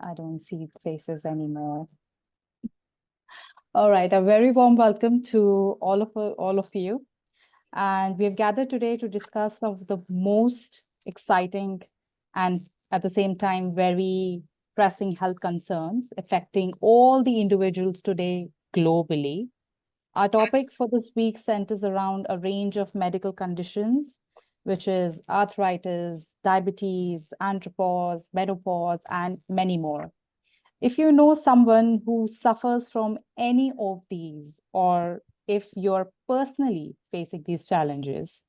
I don't see faces anymore. All right, a very warm welcome to all of you. And we have gathered today to discuss some of the most exciting and at the same time very pressing health concerns affecting all the individuals today globally. Our topic for this week centers around a range of medical conditions, which is arthritis, diabetes, andropause, menopause, and many more. If you know someone who suffers from any of these, or if you're personally facing these challenges,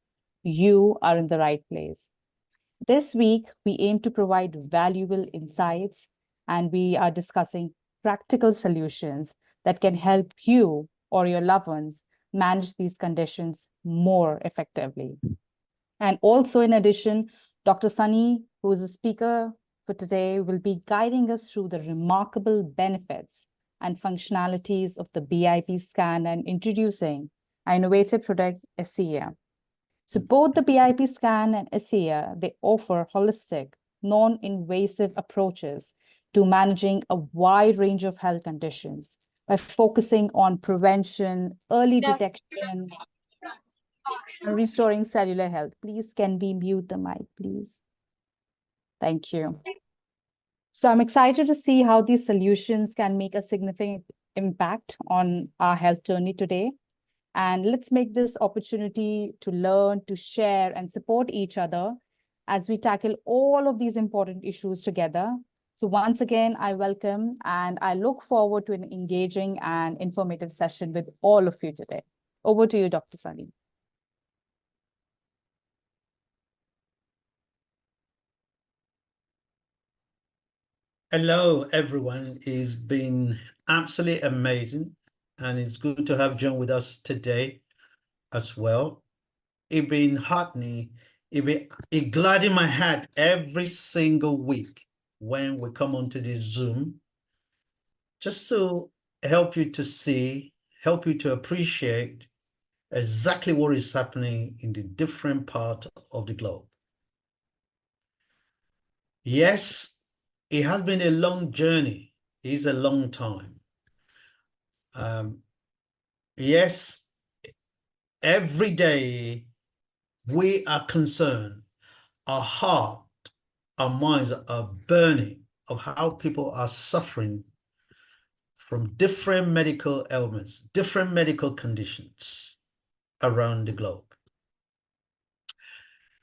you are in the right place. This week, we aim to provide valuable insights and we are discussing practical solutions that can help you or your loved ones manage these conditions more effectively. And also, in addition, Dr. Sunny, who is the speaker for today, will be guiding us through the remarkable benefits and functionalities of the BIP scan and introducing our innovative product, ASEA. So both the BIP scan and ASEA, they offer holistic, non-invasive approaches to managing a wide range of health conditions by focusing on prevention, early detection, and restoring cellular health. Please, can we mute the mic, please? Thank you. So I'm excited to see how these solutions can make a significant impact on our health journey today. And let's make this opportunity to learn, to share, and support each other as we tackle all of these important issues together. So once again, I welcome and I look forward to an engaging and informative session with all of you today. Over to you, Dr. Sunny. Hello, everyone. It's been absolutely amazing, and it's good to have John with us today as well. It's been heartening. It gladdened my heart every single week when we come onto this Zoom, just to help you to see, help you to appreciate exactly what is happening in the different parts of the globe. Yes, it has been a long journey. It's a long time. Yes, every day we are concerned. Our heart, our minds are burning of how people are suffering from different medical ailments, different medical conditions around the globe.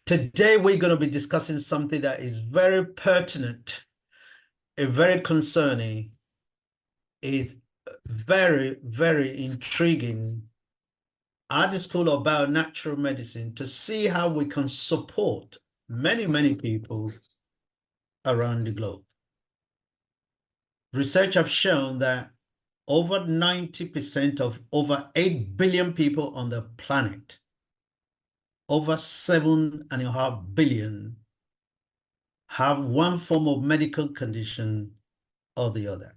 Today, we're going to be discussing something that is very pertinent, very concerning, is very, very intriguing at the School of Bio-Natural Medicine to see how we can support many, many people around the globe. Research have shown that over 90% of over 8 billion people on the planet, over 7.5 billion, have one form of medical condition or the other.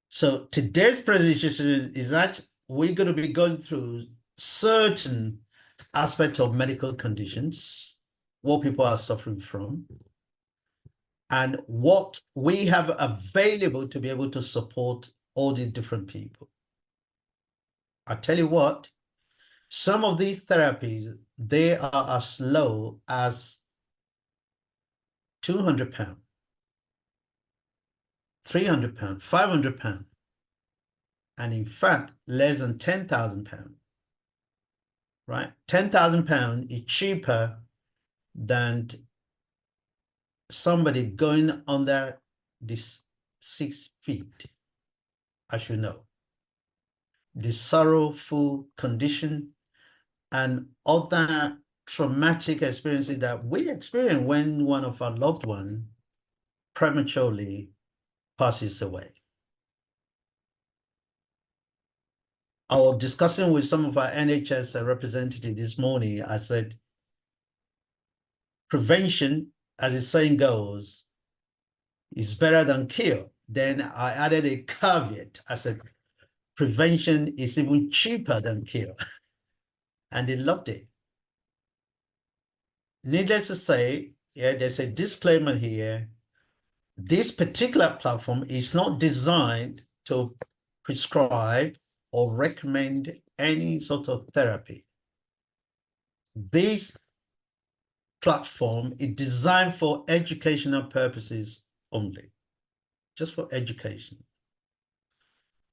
So today's presentation is that we're going to be going through certain aspects of medical conditions, what people are suffering from, and what we have available to be able to support all these different people. I tell you what, some of these therapies, they are as low as £200, £300, £500, and in fact, less than £10,000, right? £10,000 is cheaper than somebody going under this 6 feet, as you know. The sorrowful condition and other traumatic experiences that we experience when one of our loved ones prematurely passes away. I was discussing with some of our NHS representatives this morning. I said, prevention, as the saying goes, is better than cure. Then I added a caveat. I said, prevention is even cheaper than cure. And they loved it. Needless to say, yeah, there's a disclaimer here. This particular platform is not designed to prescribe or recommend any sort of therapy. This platform is designed for educational purposes only, just for education.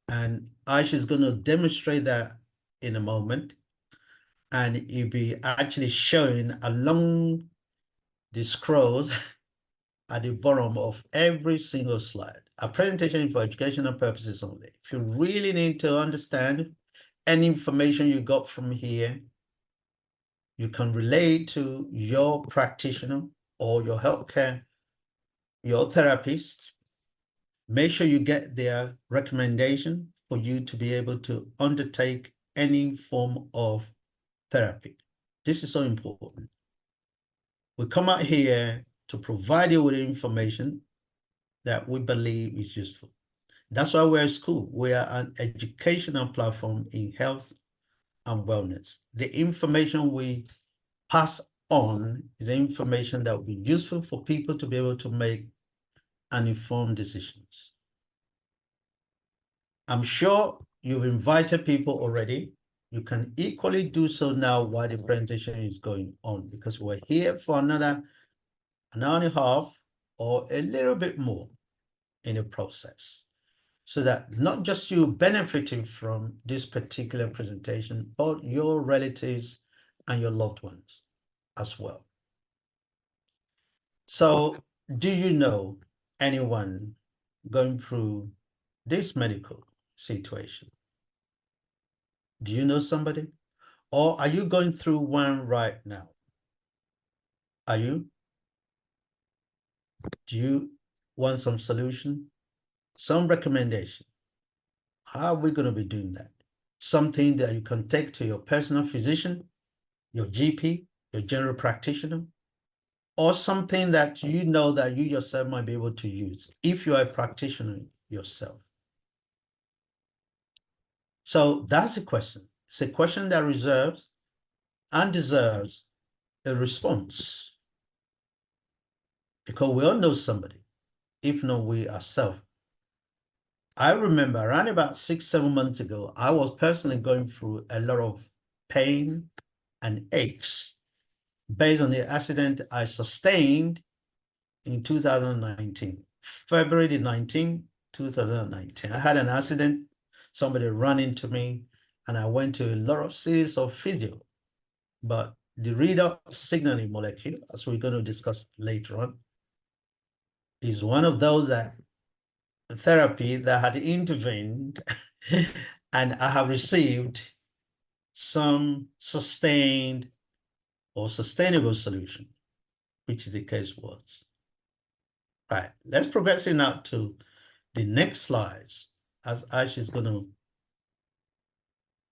And Aisha is going to demonstrate that in a moment. And you'll be actually showing along the scrolls at the bottom of every single slide. A presentation for educational purposes only. If you really need to understand any information you got from here, you can relate to your practitioner or your healthcare, your therapist. Make sure you get their recommendation for you to be able to undertake any form of therapy. This is so important. We come out here to provide you with information that we believe is useful. That's why we're at school. We are an educational platform in health and wellness. The information we pass on is the information that will be useful for people to be able to make an informed decisions. I'm sure you've invited people already. You can equally do so now while the presentation is going on, because we're here for another an hour and a half or a little bit more in the process, so that not just you benefiting from this particular presentation, but your relatives and your loved ones as well. So, do you know anyone going through this medical situation? Do you know somebody? Or are you going through one right now? Are you? Do you want some solution? Some recommendation? How are we going to be doing that? Something that you can take to your personal physician, your GP, your general practitioner, or something that you know that you yourself might be able to use if you are a practitioner yourself. So that's a question. It's a question that reserves and deserves a response, because we all know somebody, if not we ourselves. I remember around about 6-7 months ago, I was personally going through a lot of pain and aches based on the accident I sustained in 2019, February the 19th, 2019. I had an accident, somebody ran into me, and I went to a lot of series of physio. But the readout signaling molecule, as we're going to discuss later on, is one of those that therapy that had intervened and I have received some sustained or sustainable solution, which the case was. Right, let's progress now to the next slides, as Aisha is going to.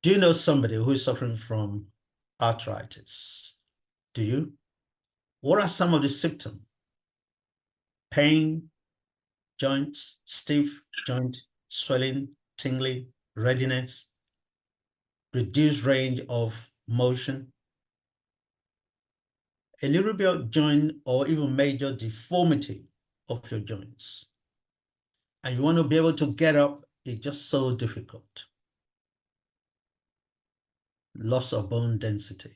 Do you know somebody who is suffering from arthritis? Do you? What are some of the symptoms? Pain, joints, stiff joint, swelling, tingling, redness, reduced range of motion, a little bit of joint or even major deformity of your joints. And you want to be able to get up, it's just so difficult. Loss of bone density.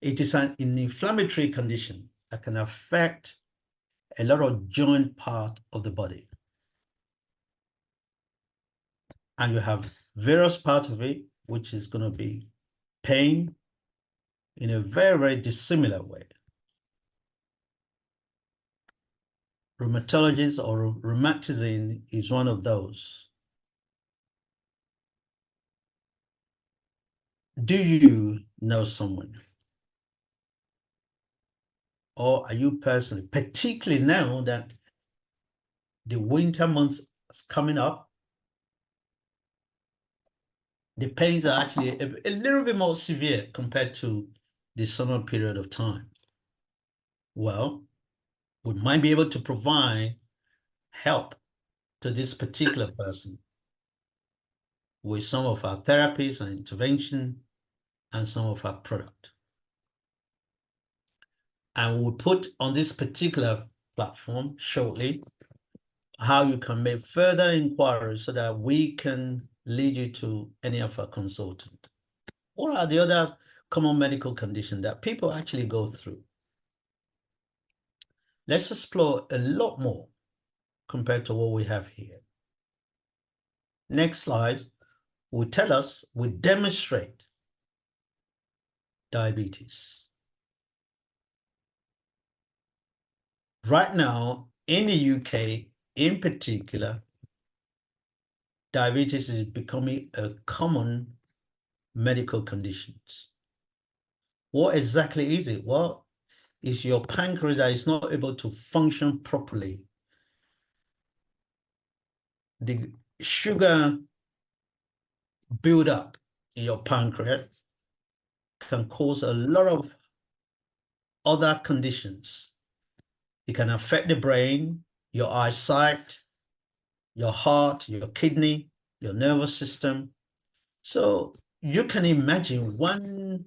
It is an inflammatory condition that can affect a lot of joint part of the body. And you have various parts of it, which is going to be pain in a very, very dissimilar way. Rheumatologist or rheumatism is one of those. Do you know someone? Or are you personally, particularly now that the winter months is coming up, the pains are actually a little bit more severe compared to the summer period of time? Well, we might be able to provide help to this particular person with some of our therapies and intervention and some of our product. And we'll put on this particular platform shortly, how you can make further inquiries so that we can lead you to any of our consultants. What are the other common medical conditions that people actually go through? Let's explore a lot more compared to what we have here. Next slide will tell us, will demonstrate diabetes. Right now, in the UK in particular, diabetes is becoming a common medical condition. What exactly is it? Well, it's your pancreas that is not able to function properly. The sugar buildup in your pancreas can cause a lot of other conditions. It can affect the brain, your eyesight, your heart, your kidney, your nervous system. So you can imagine one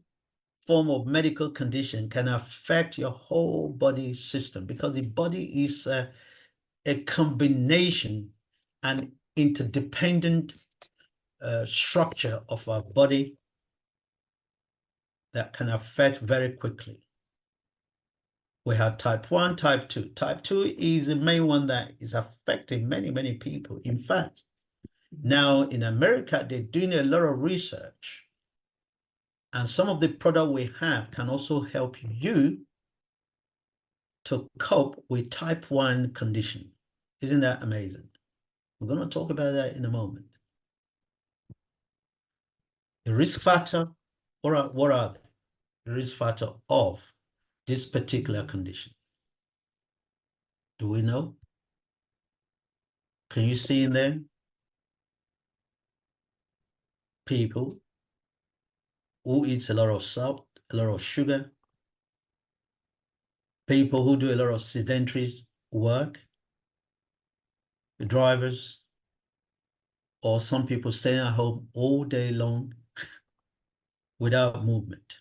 form of medical condition can affect your whole body system, because the body is a combination and interdependent structure of our body that can affect very quickly. We have type 1, type 2. Type 2 is the main one that is affecting many, many people. In fact, now in America, they're doing a lot of research. And some of the product we have can also help you to cope with type 1 condition. Isn't that amazing? We're going to talk about that in a moment. The risk factor, what are they? The risk factor of this particular condition. Do we know? Can you see in there? People who eats a lot of salt, a lot of sugar, people who do a lot of sedentary work, the drivers, or some people staying at home all day long without movement.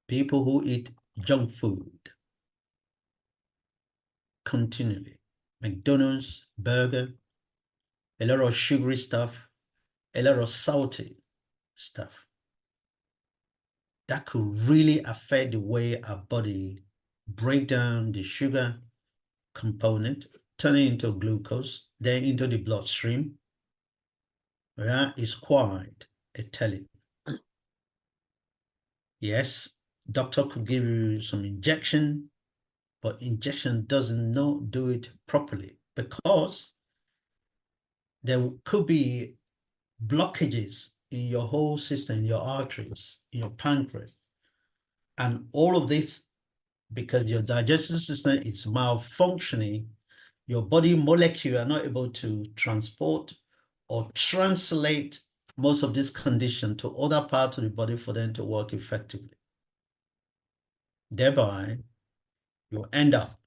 People who eat junk food continually, McDonald's, burger, a lot of sugary stuff, a lot of salty stuff. That could really affect the way our body break down the sugar component, turn it into glucose, then into the bloodstream. That is quite a telling. Yes, doctor could give you some injection, but injection doesn't not do it properly, because there could be blockages in your whole system, in your arteries, in your pancreas. And all of this, because your digestive system is malfunctioning, your body molecule are not able to transport or translate most of this condition to other parts of the body for them to work effectively. Thereby, you end up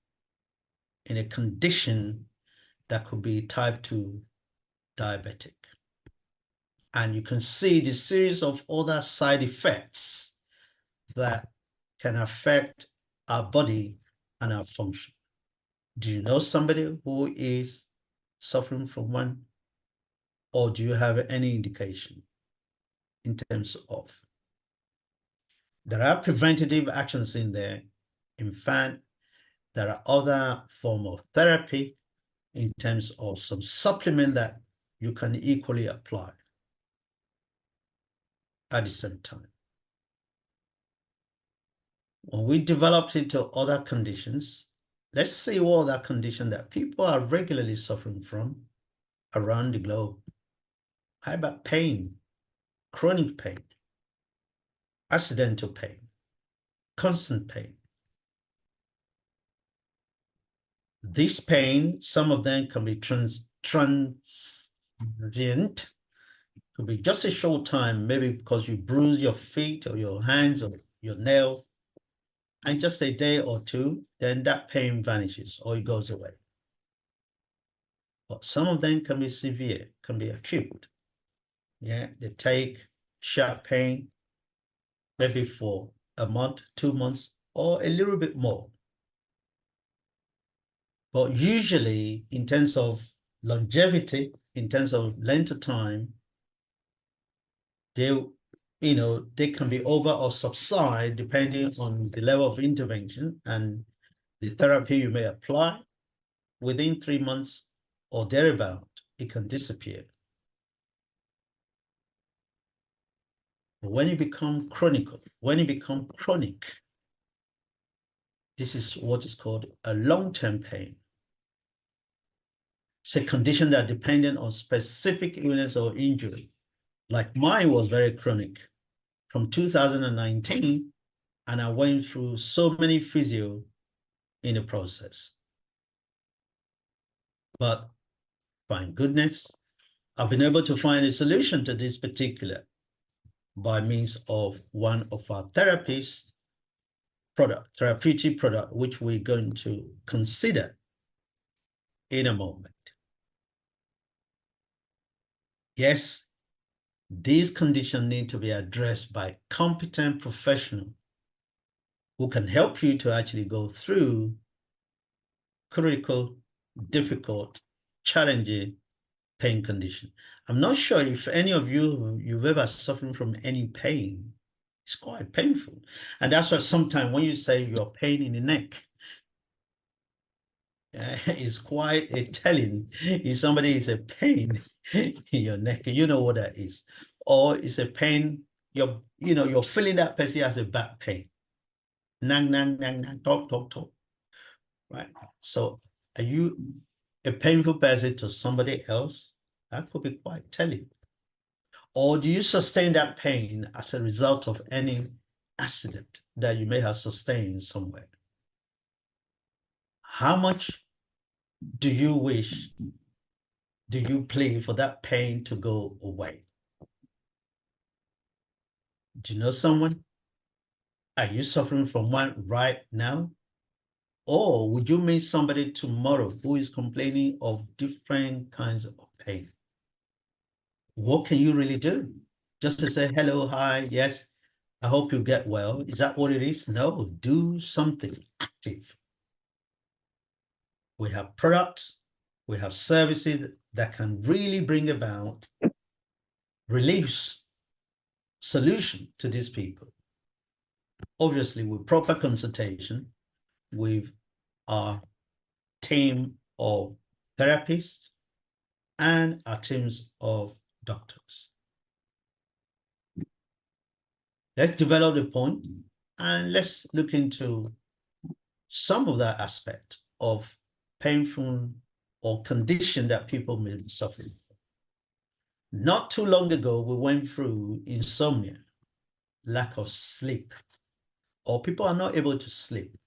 in a condition that could be type 2 diabetic. And you can see the series of other side effects that can affect our body and our function. Do you know somebody who is suffering from one? Or do you have any indication in terms of? There are preventative actions in there. In fact, there are other forms of therapy in terms of some supplement that you can equally apply at the same time. When we developed into other conditions, let's see what other conditions that people are regularly suffering from around the globe. How about pain, chronic pain, accidental pain, constant pain? This pain, some of them can be transient, could be just a short time, maybe because you bruise your feet or your hands or your nail, and just a day or two, then that pain vanishes or it goes away. But some of them can be severe, can be acute. Yeah, they take sharp pain maybe for a month, 2 months, or a little bit more. But usually, in terms of longevity, in terms of length of time, they can be over or subside depending on the level of intervention and the therapy you may apply. Within 3 months or thereabout, it can disappear. But when it becomes chronic, this is what is called a long-term pain. It's a condition that dependent on specific illness or injury. Like mine was very chronic from 2019, and I went through so many physio in the process. But thank goodness, I've been able to find a solution to this particular by means of one of our therapeutic product, which we're going to consider in a moment. Yes, these conditions need to be addressed by competent professionals who can help you to actually go through critical, difficult, challenging pain condition. I'm not sure if any of you've ever suffered from any pain. It's quite painful. And that's why sometimes when you say you're pain in the neck, it's quite a telling. If somebody is a pain in your neck, you know what that is. Or it's a pain, you're feeling that person has a back pain. Nang, nang, nang, nang, talk, talk, talk. Right? So are you a painful person to somebody else? That could be quite telling. Or do you sustain that pain as a result of any accident that you may have sustained somewhere? How much do you wish, do you plead for that pain to go away? Do you know someone? Are you suffering from one right now? Or would you meet somebody tomorrow who is complaining of different kinds of pain? What can you really do? Just to say hello, hi, yes, I hope you get well. Is that what it is? No, do something active. We have products, we have services that can really bring about relief solution to these people. Obviously, with proper consultation with our team of therapists and our teams of doctors. Let's develop the point and let's look into some of that aspect of painful or condition that people may be suffering from. Not too long ago, we went through insomnia, lack of sleep, or people are not able to sleep.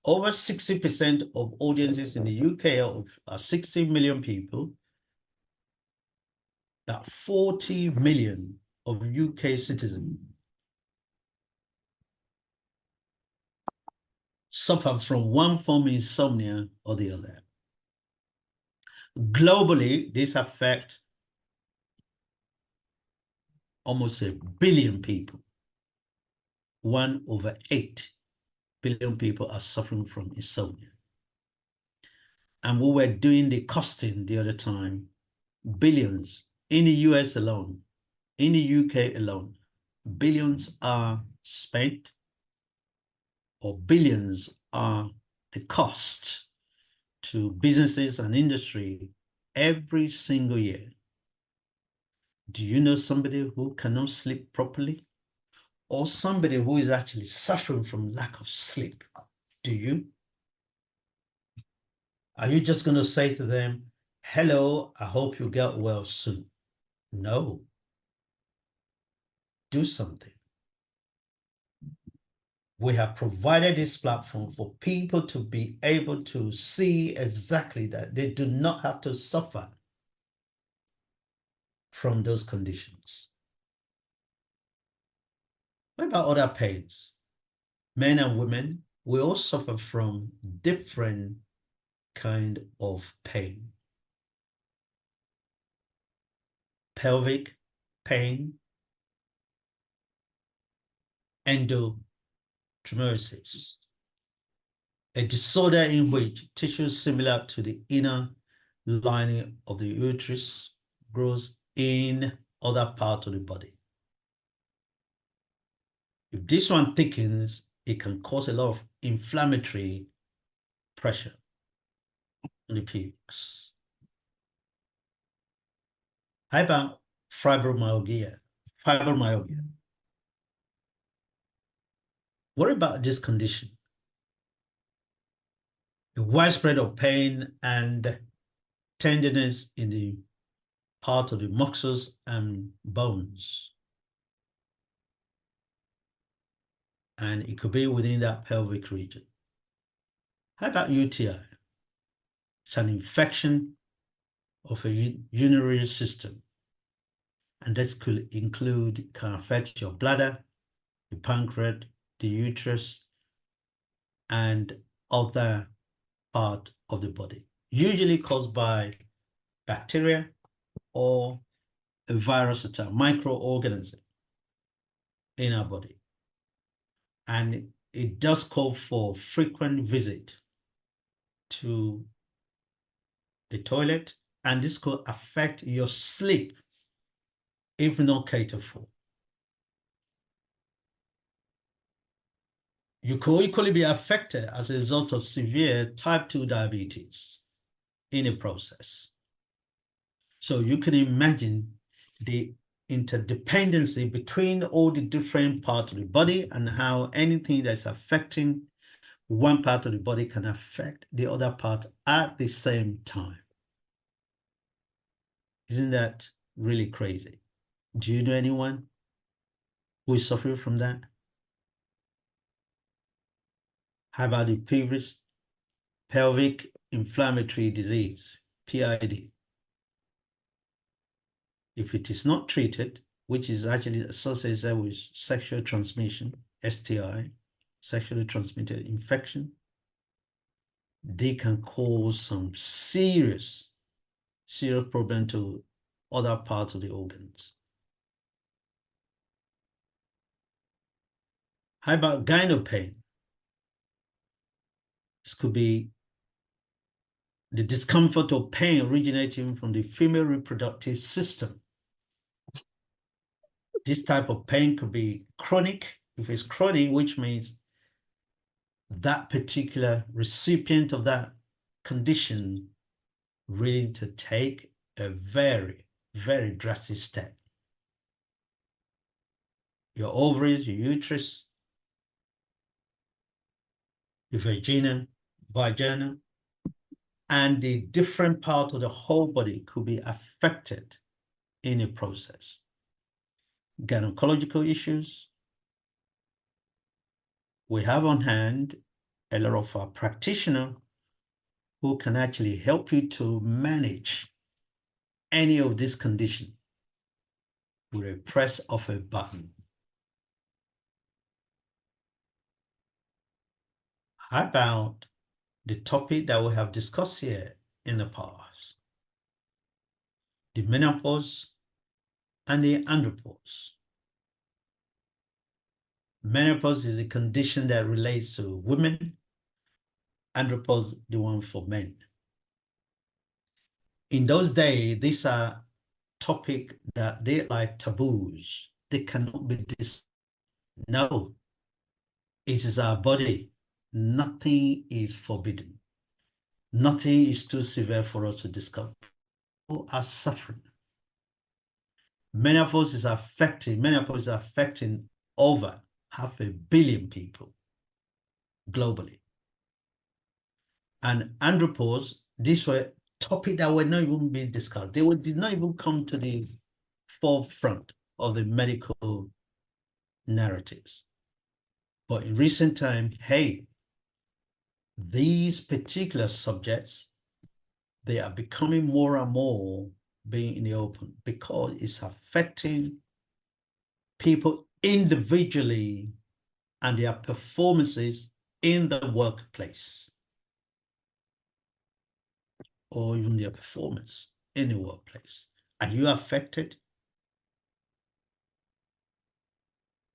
Over 60% of audiences in the UK are 60 million people, that 40 million of UK citizens suffer from one form of insomnia or the other. Globally, this affects almost 1 billion people. 1/8 billion people are suffering from insomnia. And we were doing the costing the other time, billions in the US alone, in the UK alone, billions are spent, or billions are the cost to businesses and industry every single year. Do you know somebody who cannot sleep properly? Or somebody who is actually suffering from lack of sleep? Do you? Are you just going to say to them, hello, I hope you get well soon? No. Do something. We have provided this platform for people to be able to see exactly that they do not have to suffer from those conditions. What about other pains? Men and women, we all suffer from different kind of pain. Pelvic pain, tumorisis, a disorder in which tissue similar to the inner lining of the uterus grows in other parts of the body. If this one thickens, it can cause a lot of inflammatory pressure on the pelvis. How about fibromyalgia? Fibromyalgia. What about this condition? The widespread of pain and tenderness in the part of the muscles and bones. And it could be within that pelvic region. How about UTI? It's an infection of a urinary system. And this could include, can affect your bladder, the pancreas, the uterus, and other part of the body, usually caused by bacteria or a virus, or a microorganism in our body. And it does call for frequent visit to the toilet, and this could affect your sleep if not catered for. You could equally be affected as a result of severe type 2 diabetes in the process. So you can imagine the interdependency between all the different parts of the body and how anything that's affecting one part of the body can affect the other part at the same time. Isn't that really crazy? Do you know anyone who is suffering from that? How about the previous pelvic inflammatory disease, PID? If it is not treated, which is actually associated with sexual transmission, STI, sexually transmitted infection, they can cause some serious problem to other parts of the organs. How about gyno pain? This could be the discomfort or pain originating from the female reproductive system. This type of pain could be chronic. If it's chronic, which means that particular recipient of that condition really to take a very, very drastic step. Your ovaries, your uterus, your vagina, and the different part of the whole body could be affected in a process. Gynecological issues. We have on hand a lot of our practitioners who can actually help you to manage any of this condition with a press of a button. How about the topic that we have discussed here in the past? The menopause and the andropause. Menopause is a condition that relates to women, andropause the one for men. In those days, these are topics that they like taboos. They cannot be discussed. No, it is our body. Nothing is forbidden. Nothing is too severe for us to discuss. People are suffering. Menopause is affecting over 500 million people globally. And andropause, these were topics that were not even being discussed. Did not even come to the forefront of the medical narratives. But in recent time, hey, these particular subjects, they are becoming more and more being in the open because it's affecting people individually and their performances in the workplace or even their performance in the workplace. Are you affected?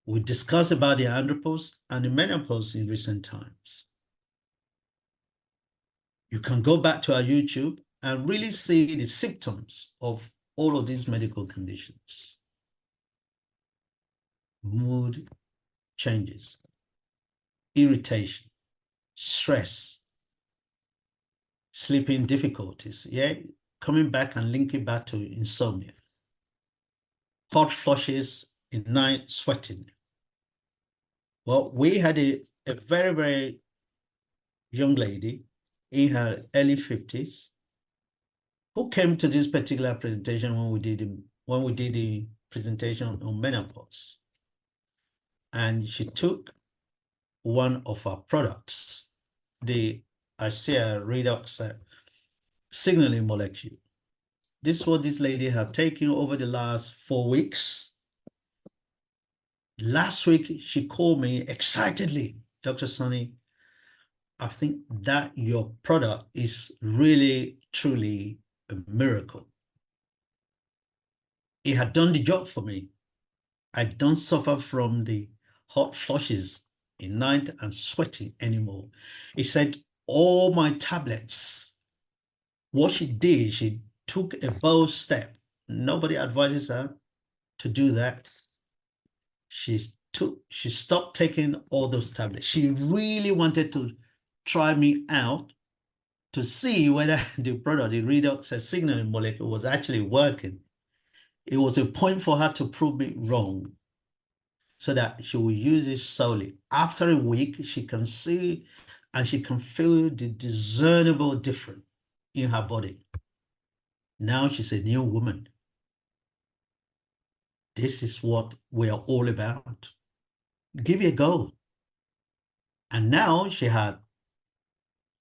We discussed about the andropause and the menopause in recent times. You can go back to our YouTube and really see the symptoms of all of these medical conditions. Mood changes, irritation, stress, sleeping difficulties, yeah, coming back and linking back to insomnia, hot flushes in night, sweating. Well, we had a very, very young lady in her early 50s who came to this particular presentation when we did the presentation on menopause. And she took one of our products, the ASEA redox signaling molecule. This is what this lady had taken over the last 4 weeks. Last week, she called me excitedly, Dr. Sonny, I think that your product is really, truly a miracle. It had done the job for me. I don't suffer from the hot flushes in night and sweating anymore. He said, all my tablets, what she did, she took a bold step. Nobody advises her to do that. She stopped taking all those tablets. She really wanted to try me out to see whether the product, the redox signaling molecule, was actually working. It was a point for her to prove me wrong so that she will use it solely. After a week, she can see and she can feel the discernible difference in her body. Now she's a new woman. This is what we are all about. Give it a go. And now she had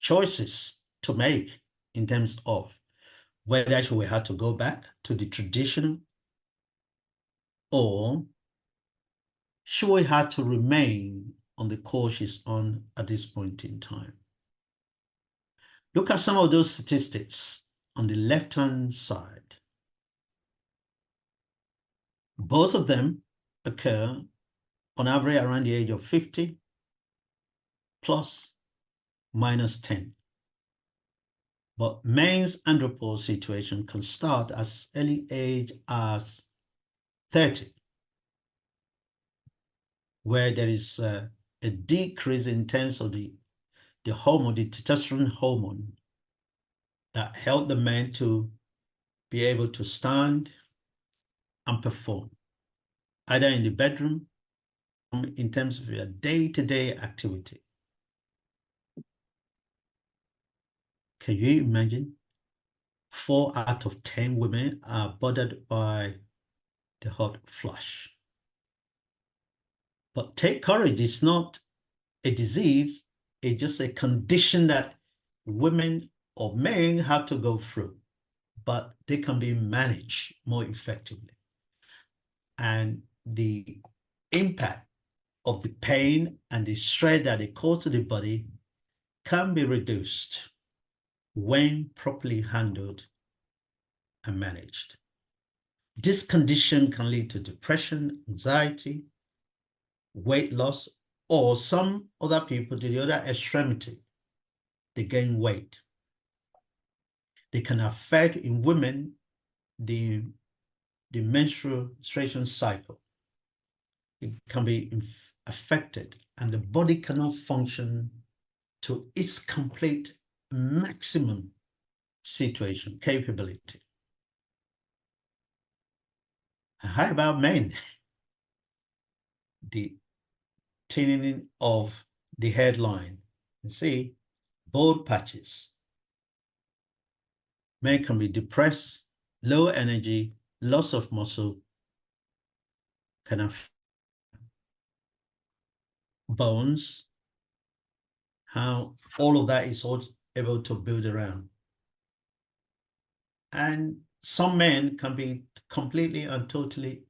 choices to make in terms of whether she will have to go back to the traditional or she will have to remain on the course she's on at this point in time. Look at some of those statistics on the left-hand side. Both of them occur on average around the age of 50 plus minus 10. But men's andropause situation can start as early age as 30, where there is a decrease in terms of the hormone, the testosterone hormone, that help the man to be able to stand and perform, either in the bedroom, in terms of your day-to-day activity. Can you imagine? 4 out of 10 women are bothered by the hot flush. But take courage, it's not a disease, it's just a condition that women or men have to go through, but they can be managed more effectively. And the impact of the pain and the stress that it causes to the body can be reduced when properly handled and managed. This condition can lead to depression, anxiety, weight loss, or some other people to the other extremity, they gain weight. They can affect in women the menstruation cycle. It can be affected and the body cannot function to its complete maximum situation, capability. And how about men? The thinning of the headline. You see, bald patches. Men can be depressed, low energy, loss of muscle, can have bones, how all of that is all able to build around. And some men can be completely and totally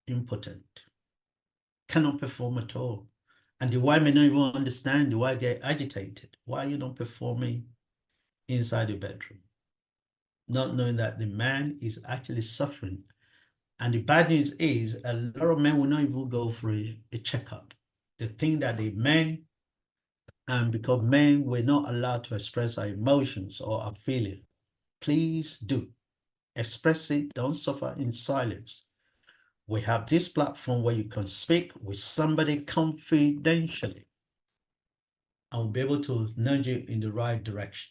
impotent, cannot perform at all. And the wife may not even understand, the wife get agitated. Why are you not performing inside the bedroom? Not knowing that the man is actually suffering And the bad news is a lot of men will not even go for a checkup. They think that they men, and because men were not allowed to express our emotions or our feelings, please do express it. Don't suffer in silence. We have this platform where you can speak with somebody confidentially and we'll be able to nudge you in the right direction.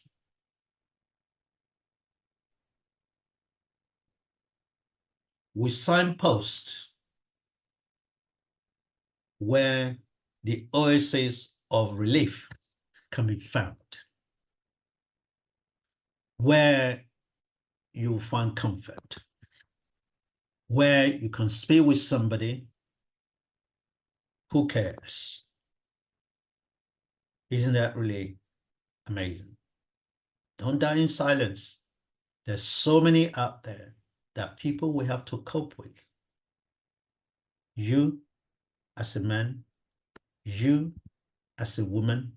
We signpost where the oasis of relief can be found, where you'll find comfort, where you can speak with somebody who cares. Isn't that really amazing? Don't die in silence. There's so many out there that people will have to cope with. You as a man, you as a woman,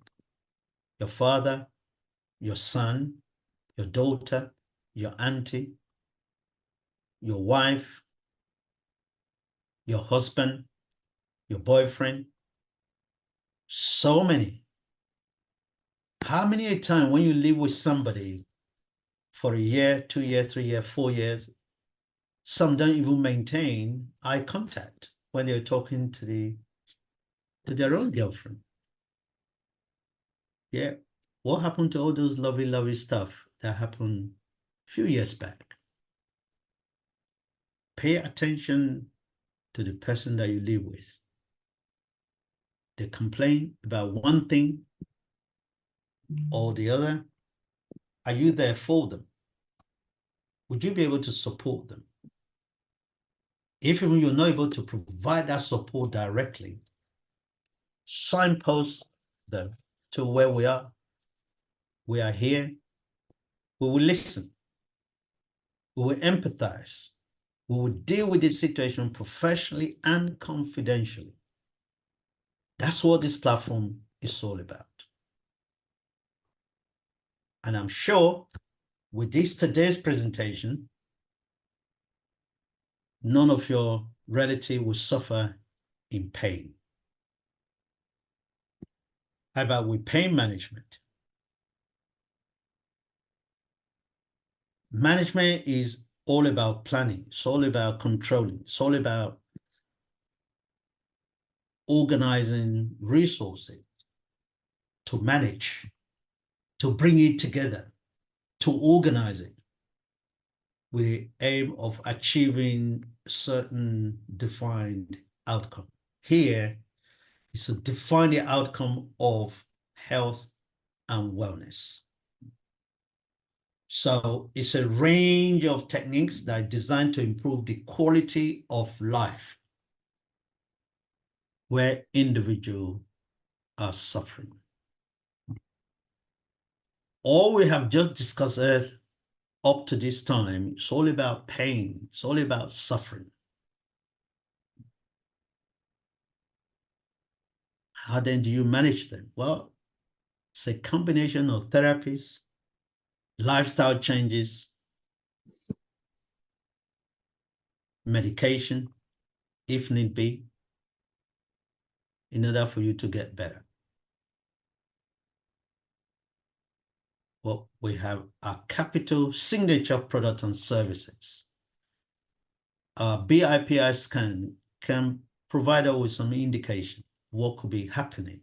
your father, your son, your daughter, your auntie, your wife, your husband, your boyfriend. So many. How many a time when you live with somebody for a year, 2 years, 3 years, 4 years, some don't even maintain eye contact when they're talking to their own girlfriend. Yeah. What happened to all those lovely, lovely stuff that happened a few years back? Pay attention to the person that you live with. They complain about one thing or the other. Are you there for them? Would you be able to support them? If even you're not able to provide that support directly, signpost them to where we are. We are here. We will listen. We will empathize. We will deal with this situation professionally and confidentially. That's what this platform is all about. And I'm sure with today's presentation, none of your relative will suffer in pain. How about with pain management? Management is all about planning. It's all about controlling. It's all about organizing resources to manage, to bring it together, to organize it with the aim of achieving certain defined outcome. Here is to define the outcome of health and wellness. So it's a range of techniques that are designed to improve the quality of life where individuals are suffering. All we have just discussed up to this time, it's all about pain. It's all about suffering. How then do you manage them? Well, it's a combination of therapies, lifestyle changes, medication, if need be, in order for you to get better. Well, we have our capital signature product and services. Our BIPI scan can provide us with some indication what could be happening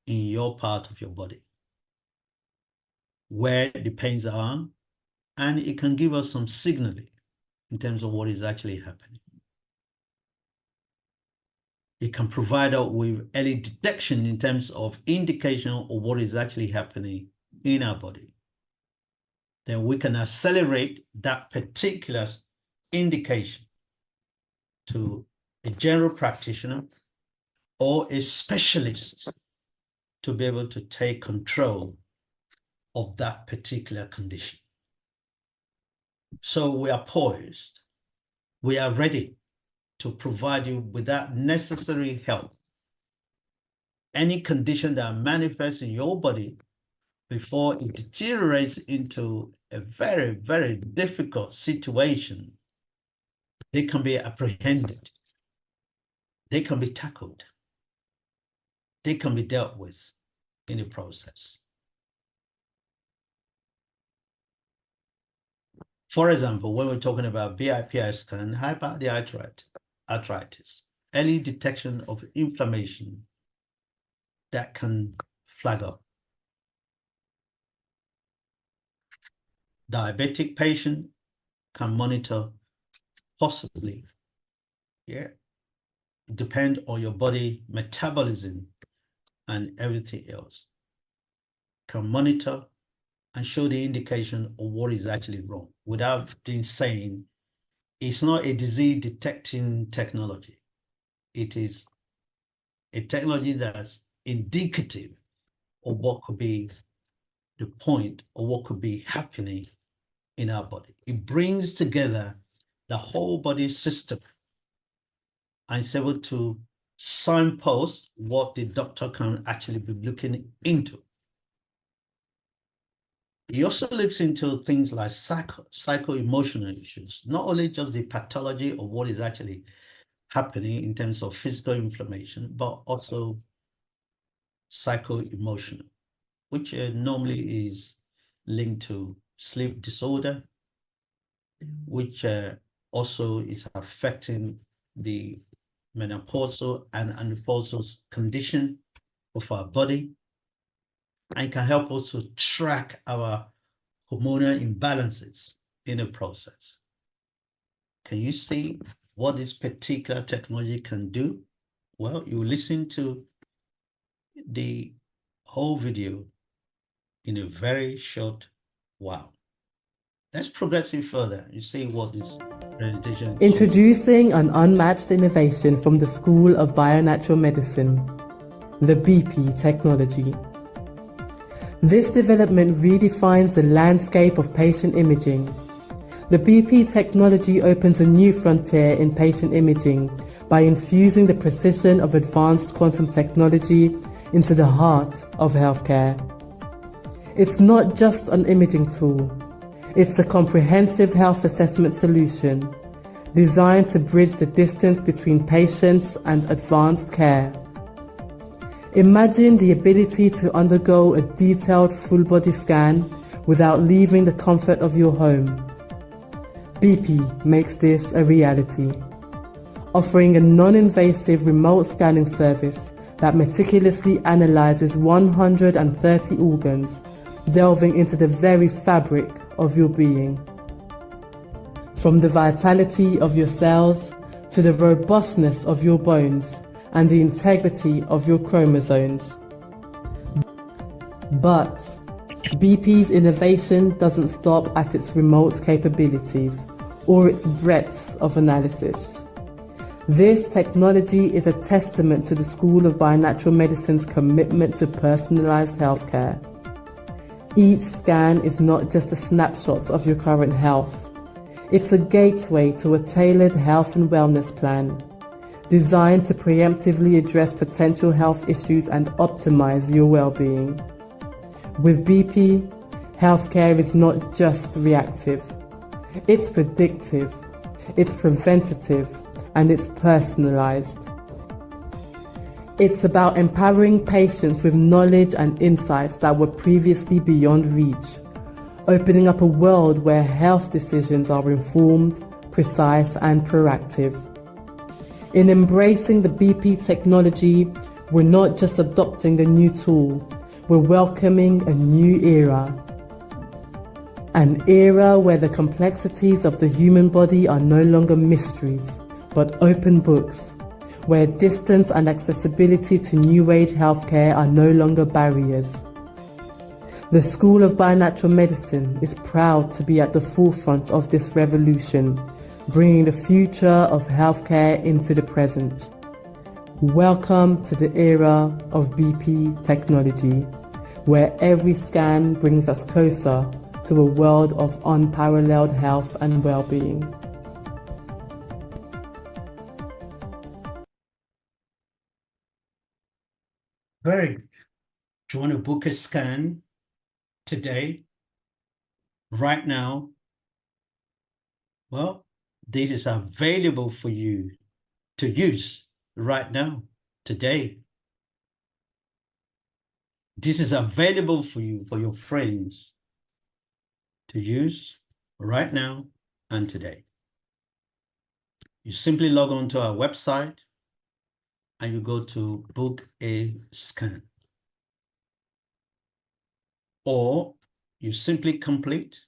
in your part of your body, where the pains are, and it can give us some signaling in terms of what is actually happening. It can provide us with early detection in terms of indication of what is actually happening in our body. Then we can accelerate that particular indication to a general practitioner or a specialist to be able to take control of that particular condition. So we are poised. We are ready to provide you with that necessary help. Any condition that manifests in your body before it deteriorates into a very, very difficult situation They can be apprehended. They can be tackled. They can be dealt with in the process. For example, when we're talking about BIPI scan, how about the arthritis? Early detection of inflammation that can flag up. Diabetic patient can monitor possibly, yeah, depend on your body metabolism and everything else. Can monitor and show the indication of what is actually wrong without being saying it's not a disease detecting technology. It is a technology that's indicative of what could be the point or what could be happening in our body. It brings together the whole body system and is able to signpost what the doctor can actually be looking into. He also looks into things like psycho-emotional issues, not only just the pathology of what is actually happening in terms of physical inflammation, but also psycho-emotional, which normally is linked to sleep disorder, which also is affecting the menopausal and andropausal condition of our body, and can help us to track our hormonal imbalances in the process. Can you see what this particular technology can do? Well, you listen to the whole video in a very short while. Let's progress it further. You see what this presentation is. Introducing an unmatched innovation from the School of Bionatural Medicine, the BP technology. This development redefines the landscape of patient imaging. The BP technology opens a new frontier in patient imaging by infusing the precision of advanced quantum technology into the heart of healthcare. It's not just an imaging tool. It's a comprehensive health assessment solution designed to bridge the distance between patients and advanced care. Imagine the ability to undergo a detailed full-body scan without leaving the comfort of your home. BP makes this a reality, offering a non-invasive remote scanning service that meticulously analyzes 130 organs, delving into the very fabric of your being. From the vitality of your cells to the robustness of your bones and the integrity of your chromosomes. But BP's innovation doesn't stop at its remote capabilities or its breadth of analysis. This technology is a testament to the School of Bionatural Medicine's commitment to personalized healthcare. Each scan is not just a snapshot of your current health. It's a gateway to a tailored health and wellness plan, designed to preemptively address potential health issues and optimize your well-being. With BP, healthcare is not just reactive. It's predictive, it's preventative, and it's personalized. It's about empowering patients with knowledge and insights that were previously beyond reach, opening up a world where health decisions are informed, precise, and proactive. In embracing the BP technology, we're not just adopting a new tool, we're welcoming a new era. An era where the complexities of the human body are no longer mysteries, but open books, where distance and accessibility to new age healthcare are no longer barriers. The School of Bionatural Medicine is proud to be at the forefront of this revolution, bringing the future of healthcare into the present. Welcome to the era of BP technology, where every scan brings us closer to a world of unparalleled health and well-being. Very good. Do you want to book a scan today, right now? Well, This is available for you to use right now, today. This is available for you, for your friends to use right now and today. You simply log on to our website and you go to book a scan. Or you simply complete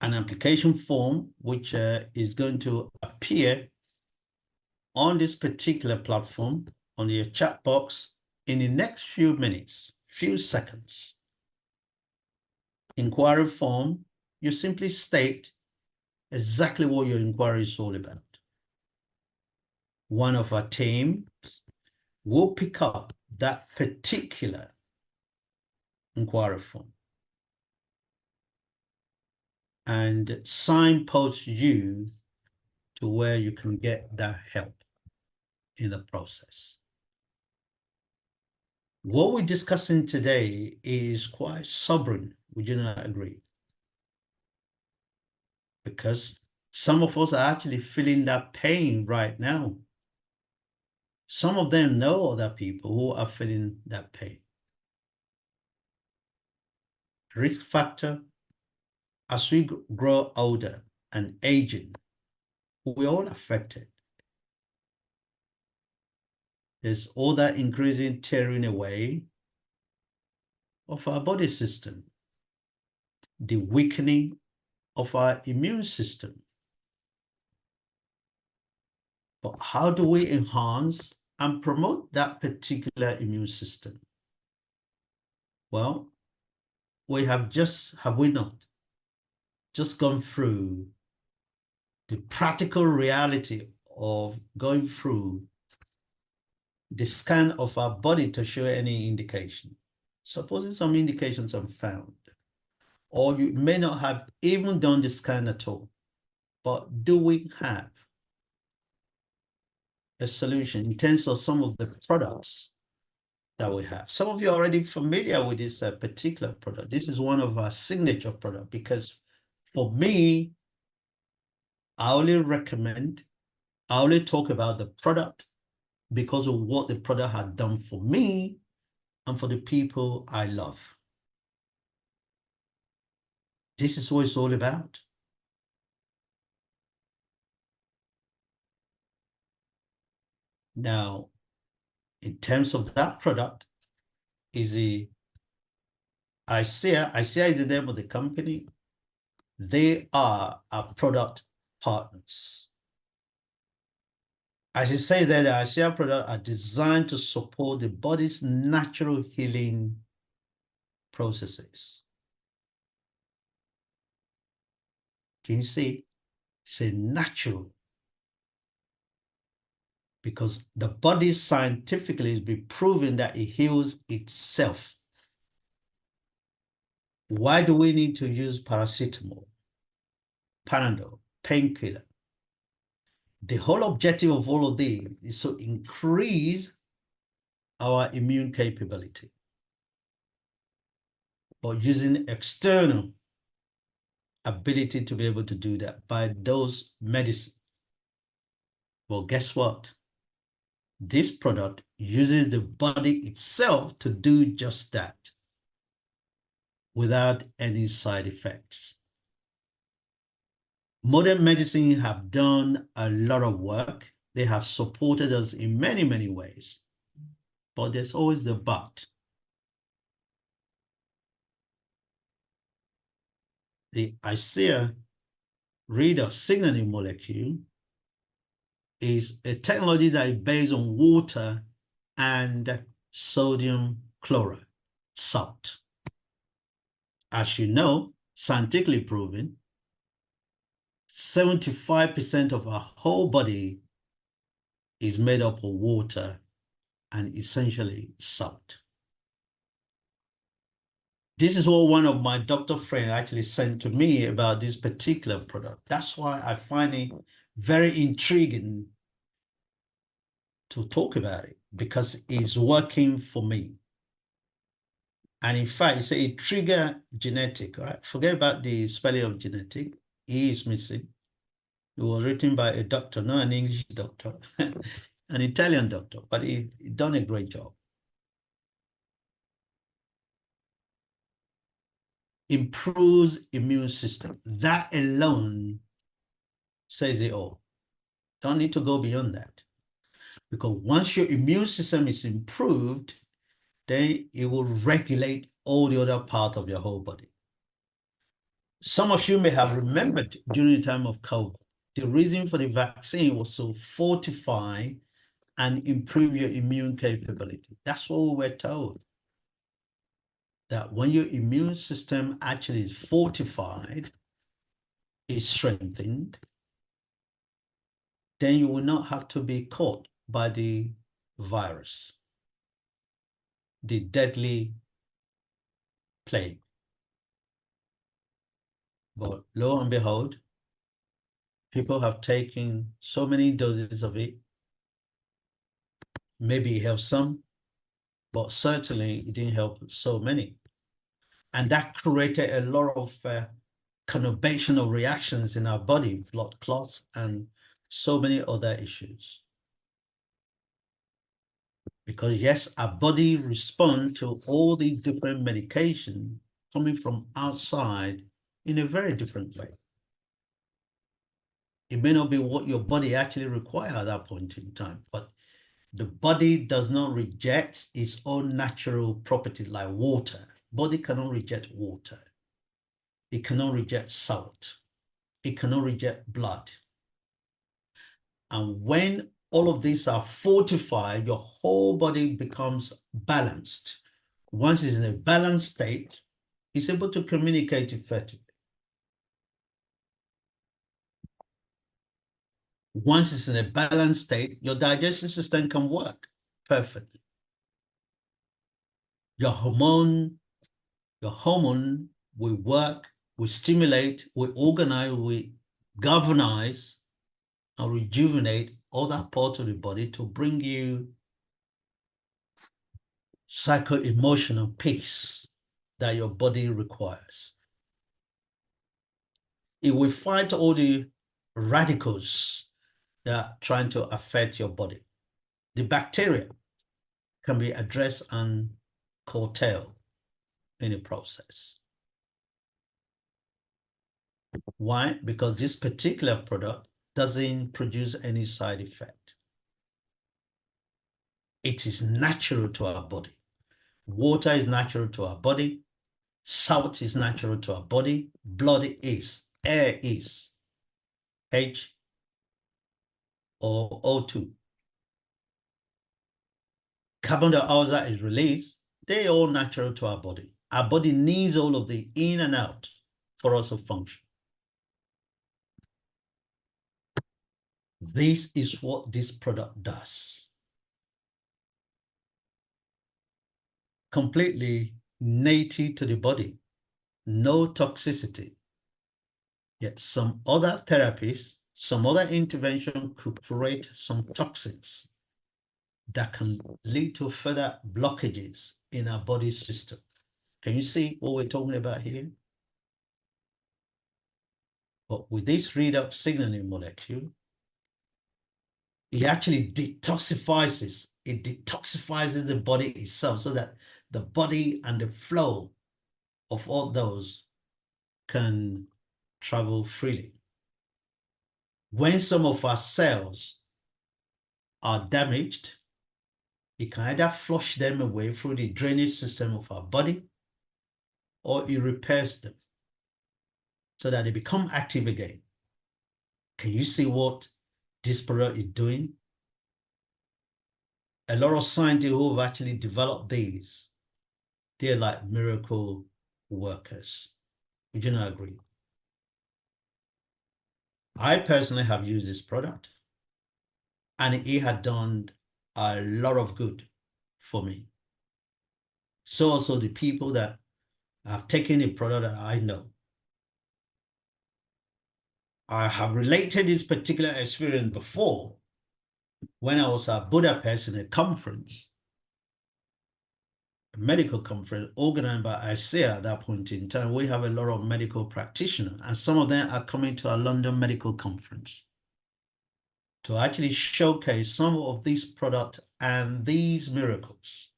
an application form, which is going to appear on this particular platform on your chat box in the next few minutes, few seconds. Inquiry form, you simply state exactly what your inquiry is all about. One of our team will pick up that particular inquiry form and signpost you to where you can get that help in the process. What we're discussing today is quite sobering, would you not agree? Because some of us are actually feeling that pain right now. Some of them know other people who are feeling that pain. Risk factor, as we grow older and aging, we're all affected. There's all that increasing tearing away of our body system, the weakening of our immune system. But how do we enhance and promote that particular immune system? Well, have we not just gone through the practical reality of going through the scan of our body to show any indication? Supposing some indications are found, or you may not have even done the scan at all, but do we have a solution in terms of some of the products that we have? Some of you are already familiar with this particular product. This is one of our signature products because for me, I only talk about the product because of what the product had done for me and for the people I love. This is what it's all about. Now, in terms of that product, is the ICEA is the name of the company. They are our product partners. I should say that the ICEA products are designed to support the body's natural healing processes. Can you see? Say natural. Because the body scientifically has been proven that it heals itself. Why do we need to use paracetamol, Panadol, painkiller? The whole objective of all of these is to increase our immune capability. But using external ability to be able to do that by those medicines. Well, guess what? This product uses the body itself to do just that without any side effects. Modern medicine have done a lot of work. They have supported us in many, many ways. But there's always the but. The ICEA reader signaling molecule is a technology that is based on water and sodium chloride, salt. As you know, scientifically proven, 75% of our whole body is made up of water and essentially salt. This is what one of my doctor friends actually sent to me about this particular product. That's why I find it very intriguing to talk about it, because it's working for me. And in fact, it's a trigger genetic, right? Forget about the spelling of genetic. E is missing. It was written by a doctor, not an English doctor, an Italian doctor, but he done a great job. Improves immune system. That alone says it all. Don't need to go beyond that. Because once your immune system is improved, then it will regulate all the other parts of your whole body. Some of you may have remembered during the time of COVID, the reason for the vaccine was to fortify and improve your immune capability. That's what we were told. That when your immune system actually is fortified, is strengthened, then you will not have to be caught by the virus, the deadly plague. But lo and behold, people have taken so many doses of it. Maybe it helps some, but certainly it didn't help so many. And that created a lot of conurbational reactions in our body, blood clots, and so many other issues. Because yes, our body responds to all the different medication coming from outside in a very different way. It may not be what your body actually requires at that point in time, but the body does not reject its own natural property like water. Body cannot reject water. It cannot reject salt. It cannot reject blood. And when all of these are fortified, your whole body becomes balanced. Once it's in a balanced state, it's able to communicate effectively. Once it's in a balanced state, your digestive system can work perfectly. Your hormone will work, will stimulate, will organize, will galvanize, and rejuvenate all that part of the body to bring you psycho-emotional peace that your body requires. It will fight all the radicals that are trying to affect your body. The bacteria can be addressed and curtailed in the process. Why? Because this particular product doesn't produce any side effect. It is natural to our body. Water is natural to our body. Salt is natural to our body. Blood is. Air is. H or O2. Carbon dioxide is released. They're all natural to our body. Our body needs all of the in and out for us to function. This is what this product does. Completely native to the body. No toxicity. Yet some other therapies, some other intervention could create some toxins that can lead to further blockages in our body system. Can you see what we're talking about here? But with this redox signaling molecule, it actually detoxifies it detoxifies the body itself so that the body and the flow of all those can travel freely. When some of our cells are damaged, it can either flush them away through the drainage system of our body, or it repairs them so that they become active again. Can you see what this product is doing? A lot of scientists who have actually developed these, they're like miracle workers. Would you not agree? I personally have used this product, and it had done a lot of good for me. So also the people that have taken a product that I know. I have related this particular experience before when I was at Budapest in a conference. medical conference organized by ICEA at that point in time. We have a lot of medical practitioners, and some of them are coming to our London medical conference to actually showcase some of these products and these miracles.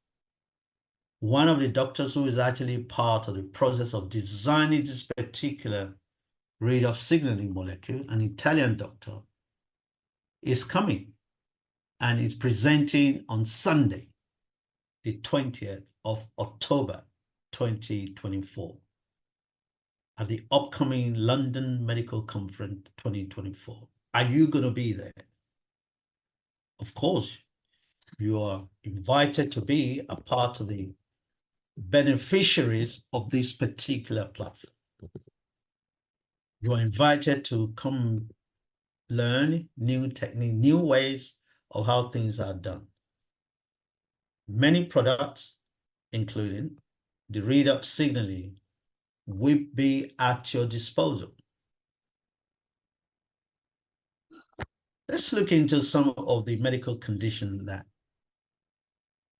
One of the doctors who is actually part of the process of designing this particular redox signaling molecule, an Italian doctor, is coming and is presenting on Sunday, the 20th of October, 2024, at the upcoming London Medical Conference 2024. Are you going to be there? Of course, you are invited to be a part of the beneficiaries of this particular platform. You are invited to come learn new technique, new ways of how things are done. Many products, including the redox signaling, will be at your disposal. Let's look into some of the medical conditions that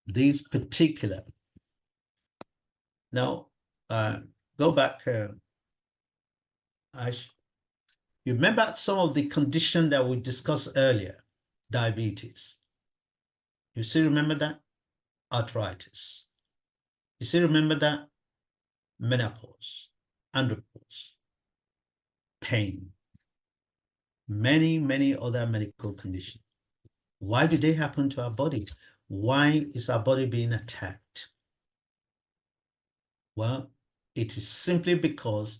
these particular. Now, go back, Ash. You remember some of the conditions that we discussed earlier? Diabetes. You still remember that? Arthritis. You still remember that? Menopause, andropause, pain, many other medical conditions. Why do they happen to our bodies? Why is our body being attacked? Well, it is simply because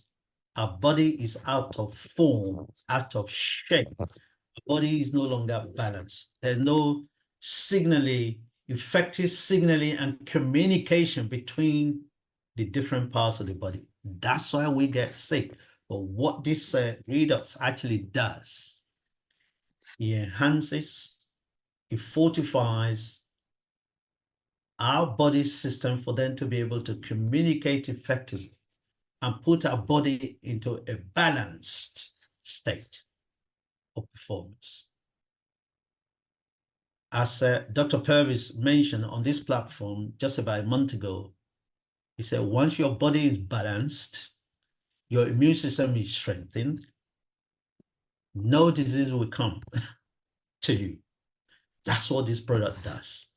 our body is out of form, out of shape. The body is no longer balanced. There's no effective signaling and communication between the different parts of the body. That's why we get sick. But what this redox actually does, it enhances, it fortifies our body system for them to be able to communicate effectively and put our body into a balanced state of performance. As Dr. Purvis mentioned on this platform just about a month ago, he said, once your body is balanced, your immune system is strengthened, no disease will come to you. That's what this product does.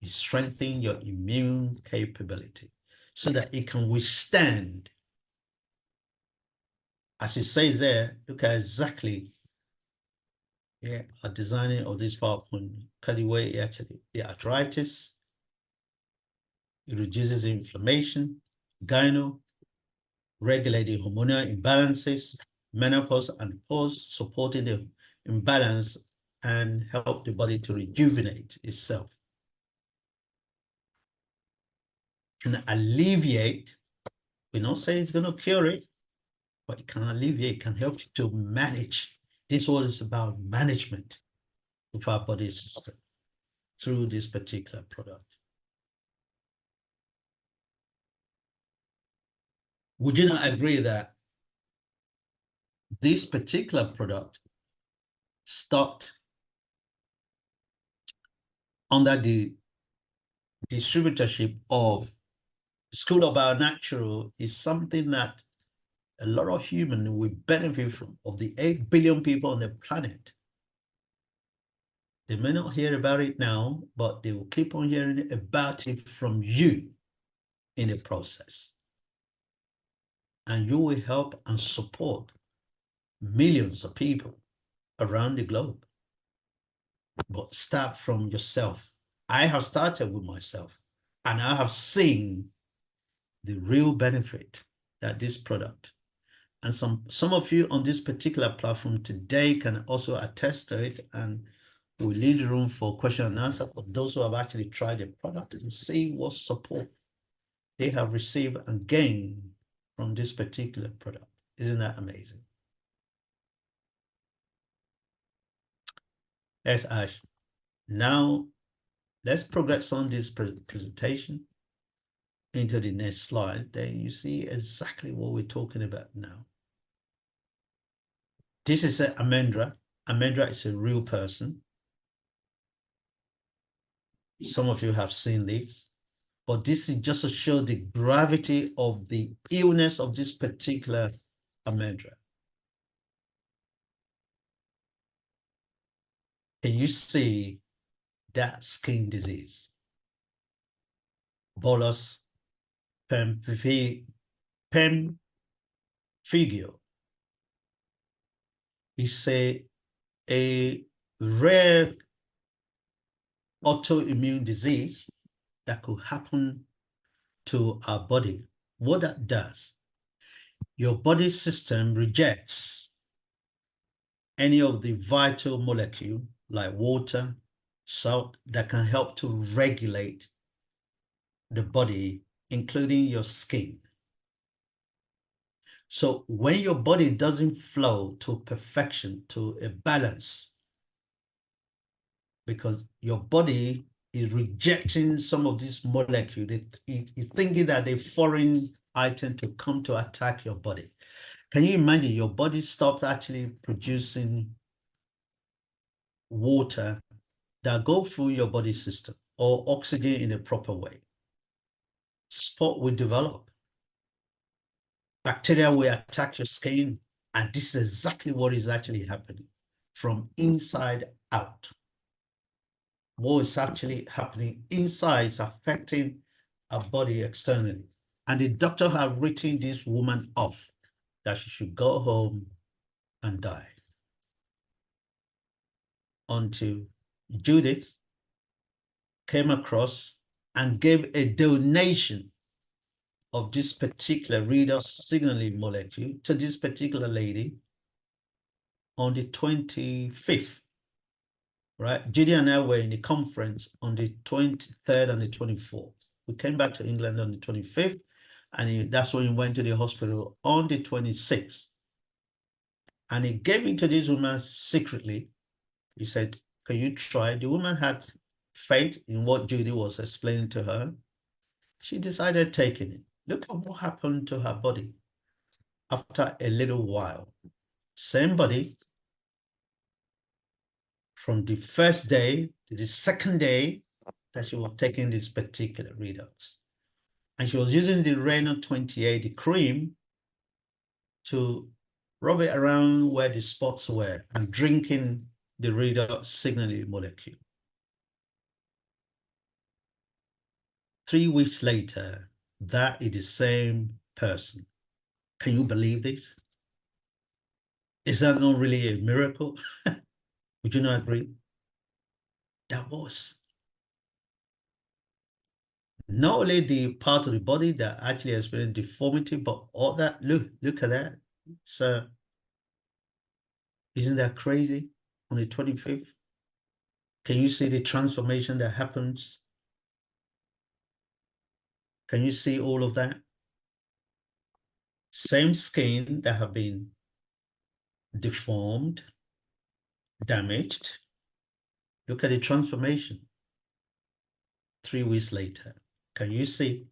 It strengthens your immune capability so that it can withstand. As it says there, look at exactly a designing of this PowerPoint. Cut away actually the arthritis. It reduces inflammation, gyno, regulating hormonal imbalances, menopause and pause, supporting the imbalance and help the body to rejuvenate itself. Can alleviate, we're not saying it's going to cure it, but it can alleviate, can help you to manage. This all is about management of our body system through this particular product. Would you not agree that this particular product stocked under the distributorship of School of Bio-Natural is something that a lot of humans will benefit from? Of the 8 billion people on the planet, they may not hear about it now, but they will keep on hearing about it from you in the process. And you will help and support millions of people around the globe. But start from yourself. I have started with myself, and I have seen the real benefit that this product, and some of you on this particular platform today can also attest to it, and we leave the room for question and answer for those who have actually tried the product and see what support they have received and gained from this particular product. Isn't that amazing? Yes, Ash. Now, let's progress on this presentation into the next slide. Then you see exactly what we're talking about now. This is Amendra. Amendra is a real person. Some of you have seen this. But this is just to show the gravity of the illness of this particular amendra. Can you see that skin disease? Bullous pemphigo. It's a rare autoimmune disease that could happen to our body. What that does, your body system rejects any of the vital molecule like water, salt, that can help to regulate the body, including your skin. So when your body doesn't flow to perfection, to a balance, because your body is rejecting some of these molecules, it's thinking that they're foreign item to come to attack your body. Can you imagine your body stops actually producing water that go through your body system or oxygen in a proper way? Spot will develop. Bacteria will attack your skin, and this is exactly what is actually happening from inside out. What is actually happening inside is affecting our body externally. And the doctor have written this woman off that she should go home and die. Until Judith came across and gave a donation of this particular redox signaling molecule to this particular lady on the 25th, right? Judy and I were in the conference on the 23rd and the 24th. We came back to England on the 25th, and that's when he went to the hospital on the 26th. And he gave it to this woman secretly. He said, can you try? The woman had faith in what Judy was explaining to her. She decided taking it. Look at what happened to her body after a little while. Same body, from the first day to the second day that she was taking this particular redox. And she was using the Reno 28, the cream, to rub it around where the spots were and drinking the redox signaling molecule. 3 weeks later, that is the same person. Can you believe this? Is that not really a miracle? Would you not agree? That was not only the part of the body that actually experienced deformity, but all that. Look at that. So, isn't that crazy? On the 25th, can you see the transformation that happens? Can you see all of that? Same skin that have been deformed, damaged. Look at the transformation 3 weeks later. Can you see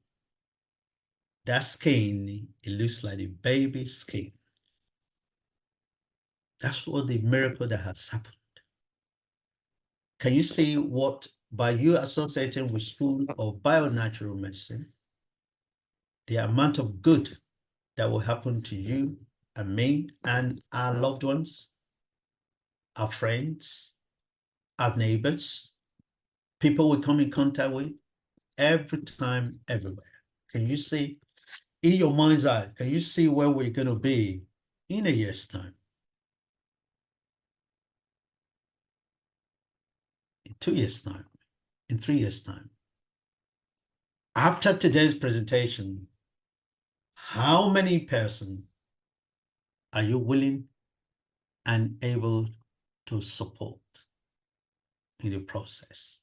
that skin? It looks like a baby skin. That's what the miracle that has happened. Can you see what, by you associating with school of bio-natural medicine, the amount of good that will happen to you and me and our loved ones, our friends, our neighbors, people we come in contact with, every time, everywhere. Can you see, in your mind's eye, can you see where we're going to be in a year's time? In 2 years' time? In 3 years' time? After today's presentation, how many persons are you willing and able to support in the process?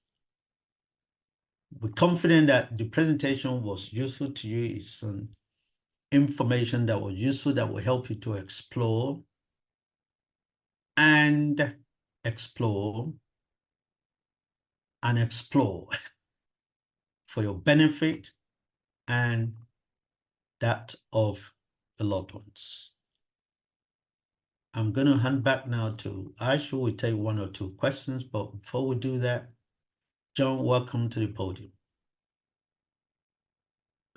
We're confident that the presentation was useful to you. It's some information that was useful that will help you to explore and explore and explore for your benefit and that of the loved ones. I'm going to hand back now to Aisha. We'll take 1 or 2 questions, but before we do that, John, welcome to the podium.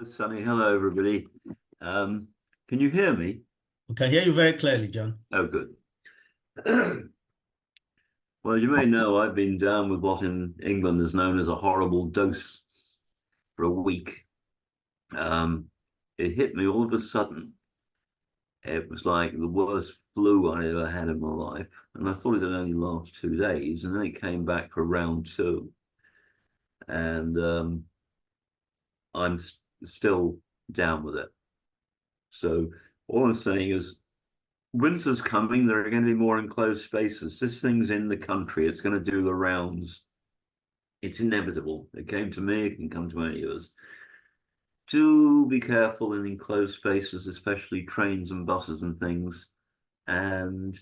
Sunny. Hello, everybody. Can you hear me? We can hear you very clearly, John. Oh, good. Well, you may know I've been down with what in England is known as a horrible dose for a week. It hit me all of a sudden. It was like the worst flu I ever had in my life. And I thought it would only last 2 days. And then it came back for round 2. And I'm still down with it. So all I'm saying is winter's coming. There are going to be more enclosed spaces. This thing's in the country. It's going to do the rounds. It's inevitable. It came to me. It can come to any of us. Do be careful in enclosed spaces, especially trains and buses and things. And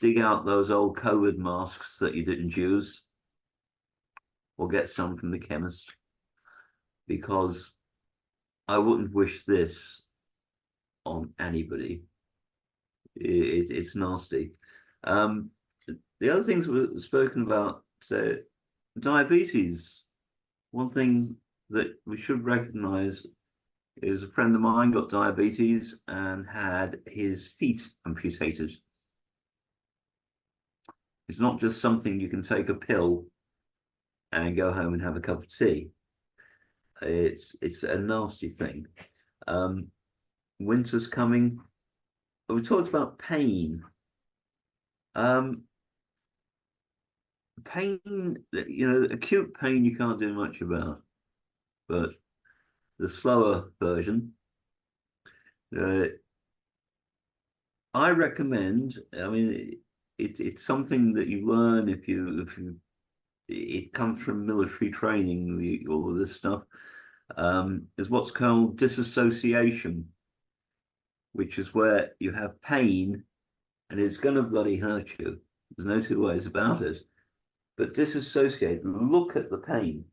dig out those old COVID masks that you didn't use. Or get some from the chemist. Because I wouldn't wish this on anybody. It's nasty. The other things were spoken about, so diabetes. One thing that we should recognize is a friend of mine got diabetes and had his feet amputated. It's not just something you can take a pill and go home and have a cup of tea. It's a nasty thing. Winter's coming. We talked about pain. Pain, acute pain you can't do much about, but the slower version, I recommend. I mean, it's something that you learn if you. It comes from military training. All of this stuff is what's called disassociation, which is where you have pain and it's going to bloody hurt you. There's no two ways about it. But disassociate, look at the pain,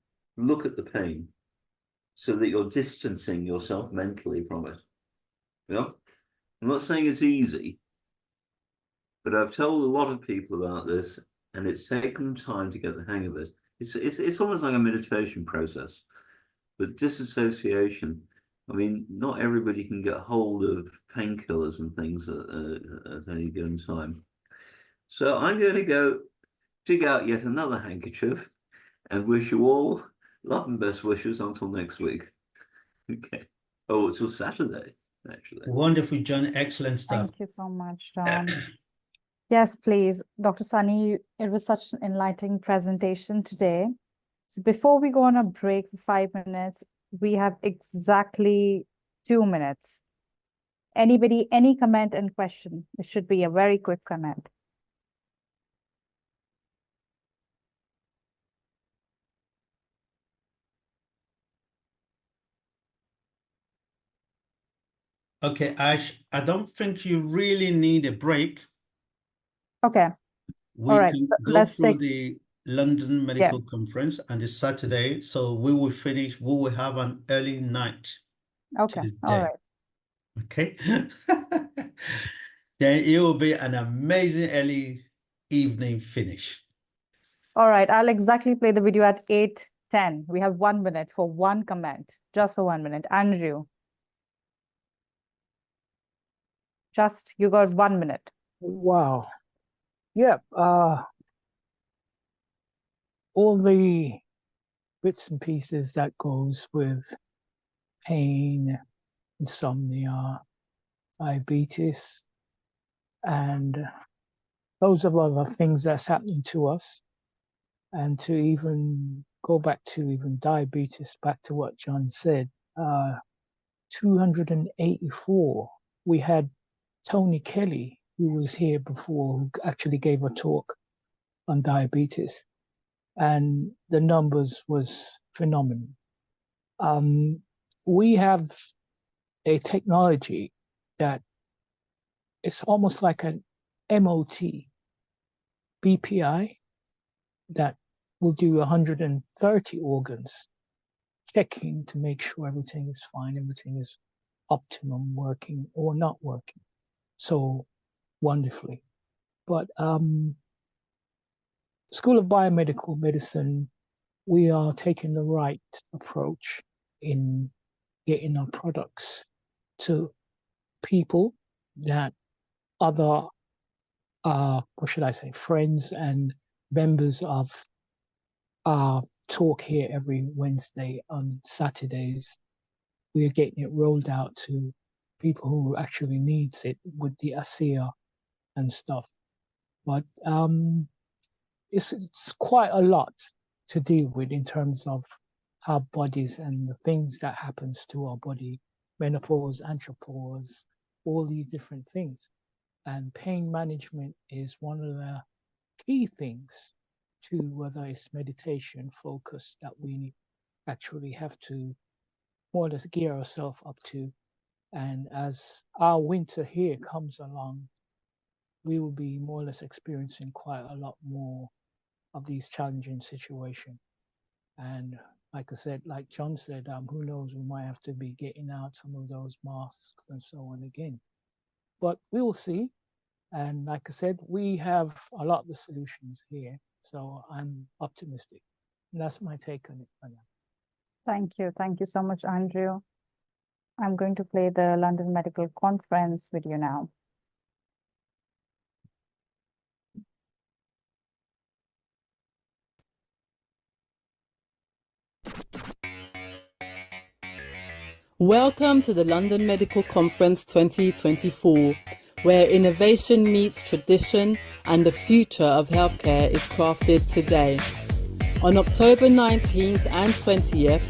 so that you're distancing yourself mentally from it. You know, I'm not saying it's easy, but I've told a lot of people about this, and it's taken them time to get the hang of it. It's almost like a meditation process, but disassociation. I mean, not everybody can get hold of painkillers and things at any given time. So I'm going to go dig out yet another handkerchief and wish you all love and best wishes until next week. Okay. Oh, until Saturday, actually. Wonderful, John. Excellent stuff. Thank you so much, John. Yes, please, Dr. Sunny, it was such an enlightening presentation today. So before we go on a break for 5 minutes, we have exactly 2 minutes. Anybody, any comment and question? It should be a very quick comment. Okay, Ash, I don't think you really need a break. Okay. We All right, can so go let's through take the London Medical Conference on this Saturday. So we will have an early night Okay, today. all right. Okay. Then it will be an amazing early evening finish. All right, I'll exactly play the video at 8:10. We have 1 minute for one comment, just for 1 minute. Andrew, just you got 1 minute. Wow. Yeah. All the bits and pieces that goes with pain, insomnia, diabetes, and those are other things that's happening to us. And to even go back to even diabetes, back to what John said, 284, we had Tony Kelly, who was here before, who actually gave a talk on diabetes. And the numbers was phenomenal. We have a technology that it's almost like an MOT, BPI, that will do 130 organs, checking to make sure everything is fine, everything is optimum, working or not working so wonderfully. But School of Biomedical Medicine, we are taking the right approach in getting our products to people that other, what should I say, friends and members of our talk here every Wednesday on Saturdays. We are getting it rolled out to people who actually needs it with the ASEA and stuff. But it's quite a lot to deal with in terms of our bodies and the things that happens to our body, menopause, andropause, all these different things. And pain management is one of the key things to whether it's meditation focus that we actually have to more or less gear ourselves up to. And as our winter here comes along, we will be more or less experiencing quite a lot more of these challenging situations. And like I said, like John said, who knows, we might have to be getting out some of those masks and so on again. But we will see. And like I said, we have a lot of the solutions here. So I'm optimistic. And that's my take on it for now. Thank you. Thank you so much, Andrew. I'm going to play the London Medical Conference video now. Welcome to the London Medical Conference 2024, where innovation meets tradition and the future of healthcare is crafted today. On October 19th and 20th,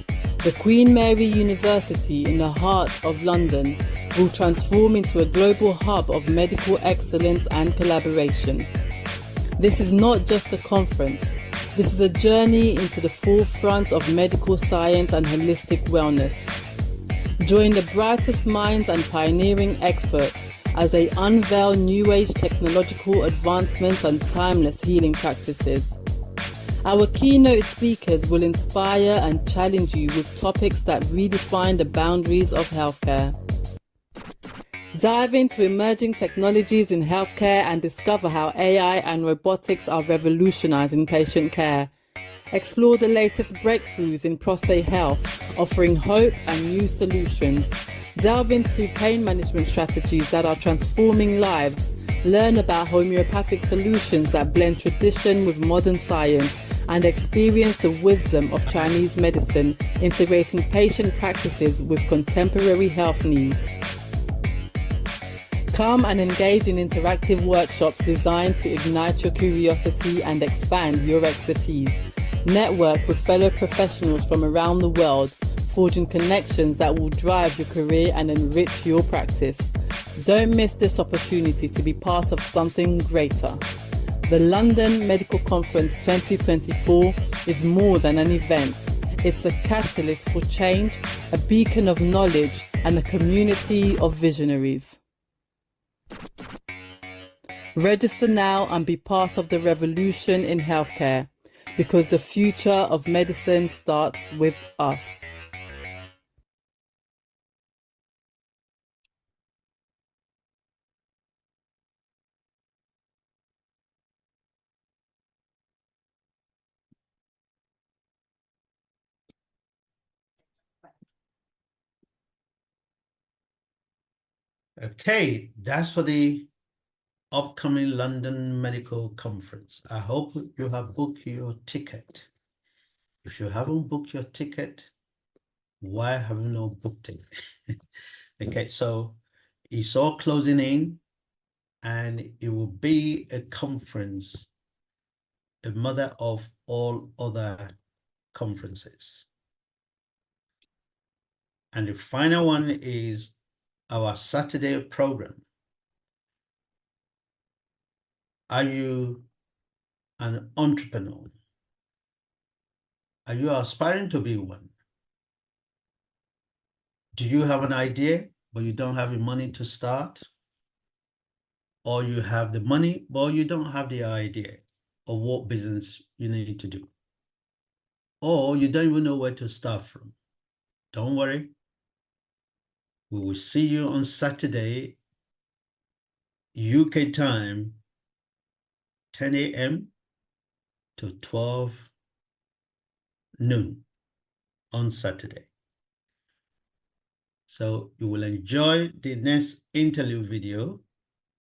the Queen Mary University in the heart of London will transform into a global hub of medical excellence and collaboration. This is not just a conference. This is a journey into the forefront of medical science and holistic wellness. Join the brightest minds and pioneering experts as they unveil new age technological advancements and timeless healing practices. Our keynote speakers will inspire and challenge you with topics that redefine the boundaries of healthcare. Dive into emerging technologies in healthcare and discover how AI and robotics are revolutionizing patient care. Explore the latest breakthroughs in prostate health, offering hope and new solutions. Delve into pain management strategies that are transforming lives. Learn about homeopathic solutions that blend tradition with modern science, and experience the wisdom of Chinese medicine, integrating patient practices with contemporary health needs. Come and engage in interactive workshops designed to ignite your curiosity and expand your expertise. Network with fellow professionals from around the world, forging connections that will drive your career and enrich your practice. Don't miss this opportunity to be part of something greater. The London Medical Conference 2024 is more than an event. It's a catalyst for change, a beacon of knowledge, and a community of visionaries. Register now and be part of the revolution in healthcare, because the future of medicine starts with us. Okay, that's for the upcoming London Medical Conference. I hope you have booked your ticket. If you haven't booked your ticket, why have you not booked it? Okay, so it's all closing in, and it will be a conference, a mother of all other conferences. And the final one is our Saturday program. Are you an entrepreneur? Are you aspiring to be one? Do you have an idea, but you don't have the money to start? Or you have the money, but you don't have the idea of what business you need to do? Or you don't even know where to start from? Don't worry. We will see you on Saturday, UK time, 10 a.m. to 12 noon on Saturday. So you will enjoy the next interlude video